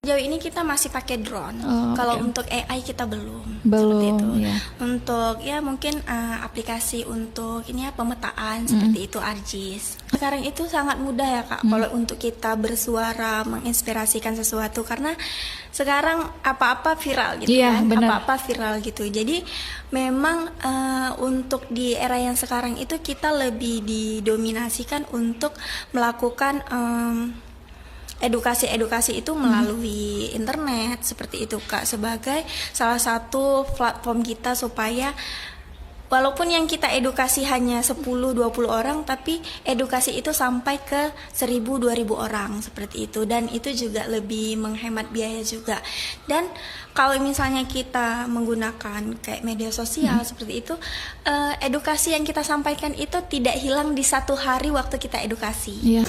Sejauh ini kita masih pakai drone. Kalau untuk AI kita belum. Belum, seperti itu. ya. Untuk ya mungkin aplikasi untuk ini ya pemetaan seperti itu ArcGIS. Sekarang itu sangat mudah ya Kak kalau untuk kita bersuara menginspirasikan sesuatu karena sekarang apa-apa viral gitu Iya, kan. benar. Apa-apa viral gitu. Jadi memang untuk di era yang sekarang itu kita lebih didominasikan untuk melakukan edukasi itu melalui internet seperti itu Kak, sebagai salah satu platform kita supaya walaupun yang kita edukasi hanya 10-20 orang, tapi edukasi itu sampai ke 1000-2000 orang seperti itu, dan itu juga lebih menghemat biaya juga. Dan kalau misalnya kita menggunakan kayak media sosial seperti itu, edukasi yang kita sampaikan itu tidak hilang di satu hari waktu kita edukasi. Iya.